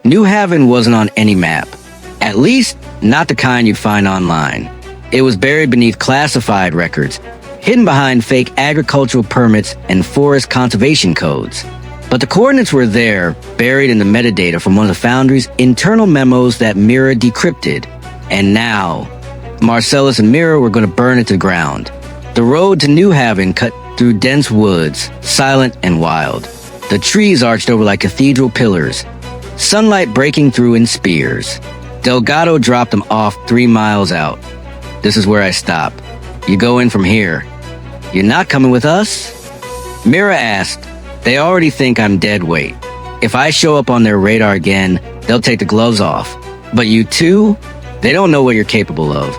New Haven wasn't on any map. At least, not the kind you'd find online. It was buried beneath classified records, hidden behind fake agricultural permits and forest conservation codes. But the coordinates were there, buried in the metadata from one of the Foundry's internal memos that Mira decrypted. And now, Marcellus and Mira were going to burn it to the ground. The road to New Haven cut through dense woods, silent and wild. The trees arched over like cathedral pillars, sunlight breaking through in spears. Delgado dropped them off 3 miles out. This is where I stop. You go in from here. You're not coming with us? Mira asked. They already think I'm dead weight. If I show up on their radar again, they'll take the gloves off. But you two? They don't know what you're capable of.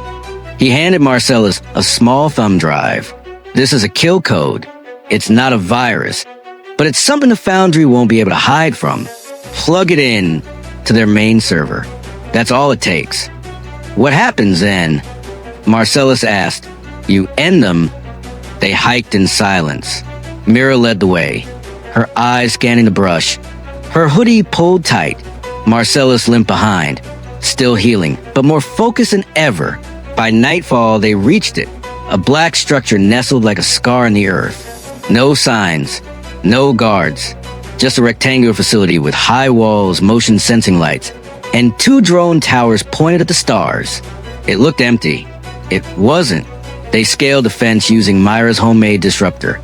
He handed Marcellus a small thumb drive. This is a kill code. It's not a virus, but it's something the Foundry won't be able to hide from. Plug it in to their main server. That's all it takes. What happens then? Marcellus asked. You end them. They hiked in silence. Mira led the way, her eyes scanning the brush. Her hoodie pulled tight. Marcellus limped behind, still healing, but more focused than ever. By nightfall, they reached it, a black structure nestled like a scar in the earth. No signs, no guards, just a rectangular facility with high walls, motion sensing lights, and 2 drone towers pointed at the stars. It looked empty. It wasn't. They scaled the fence using Mira's homemade disruptor,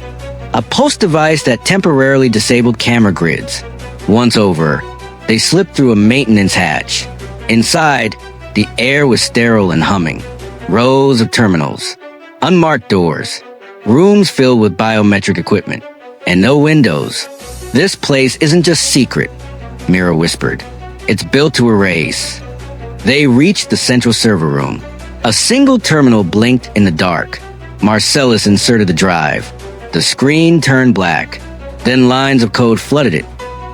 a pulse device that temporarily disabled camera grids. Once over, they slipped through a maintenance hatch. Inside, the air was sterile and humming. Rows of terminals, unmarked doors, rooms filled with biometric equipment, and no windows. This place isn't just secret, Mira whispered. It's built to erase. They reached the central server room. A single terminal blinked in the dark. Marcellus inserted the drive. The screen turned black. Then lines of code flooded it,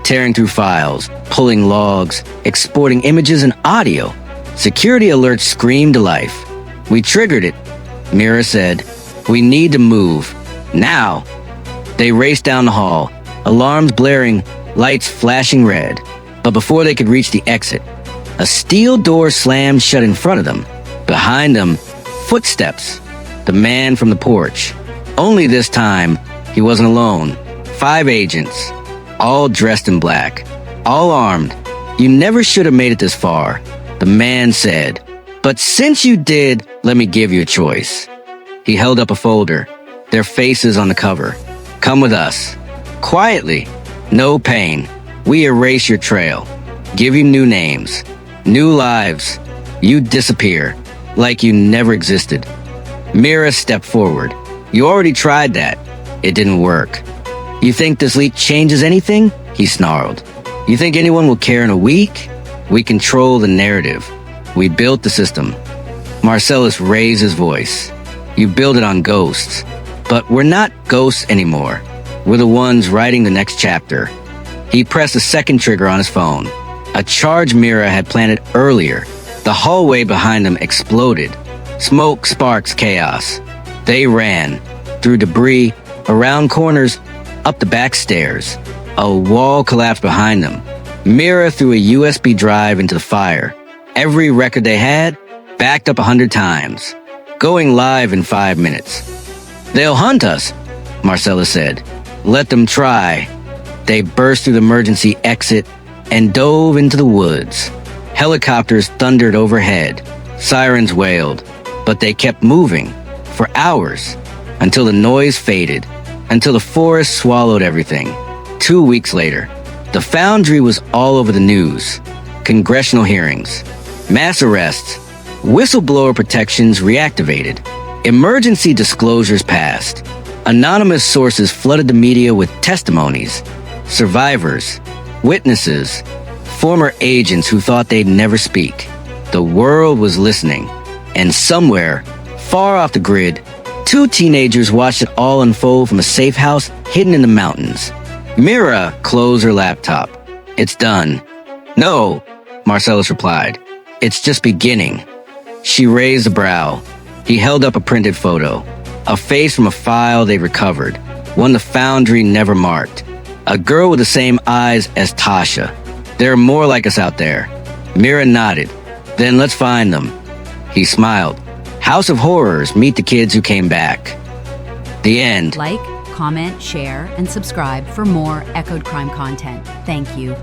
tearing through files, pulling logs, exporting images and audio. Security alerts screamed to life. We triggered it, Mira said. We need to move. Now. They raced down the hall, alarms blaring, lights flashing red. But before they could reach the exit, a steel door slammed shut in front of them. Behind them, footsteps. The man from the porch. Only this time, he wasn't alone. 5 agents, all dressed in black, all armed. You never should have made it this far, the man said. But since you did, let me give you a choice. He held up a folder, their faces on the cover. Come with us. Quietly, no pain. We erase your trail. Give you new names, new lives. You disappear, like you never existed. Mira stepped forward. You already tried that. It didn't work. You think this leak changes anything? He snarled. You think anyone will care in a week? We control the narrative. We built the system. Marcellus raised his voice. You build it on ghosts. But we're not ghosts anymore. We're the ones writing the next chapter. He pressed a second trigger on his phone. A charge Mira had planted earlier. The hallway behind them exploded. Smoke, sparks, chaos. They ran, through debris, around corners, up the back stairs. A wall collapsed behind them. Mira threw a USB drive into the fire. Every record they had, backed up 100 times. Going live in 5 minutes. They'll hunt us, Marcellus said. Let them try. They burst through the emergency exit and dove into the woods. Helicopters thundered overhead. Sirens wailed. But they kept moving. For hours. Until the noise faded. Until the forest swallowed everything. 2 weeks later, the Foundry was all over the news. Congressional hearings. Mass arrests. Whistleblower protections reactivated. Emergency disclosures passed. Anonymous sources flooded the media with testimonies. Survivors. Witnesses. Former agents who thought they'd never speak. The world was listening. And somewhere, far off the grid, 2 teenagers watched it all unfold from a safe house hidden in the mountains. Mira closed her laptop. It's done. No, Marcellus replied. It's just beginning. She raised a brow. He held up a printed photo. A face from a file they recovered. One the Foundry never marked. A girl with the same eyes as Tasha. There are more like us out there. Mira nodded. Then let's find them. He smiled. House of Horrors, meet the kids who came back. The end. Like, comment, share, and subscribe for more Echoed Crime content. Thank you.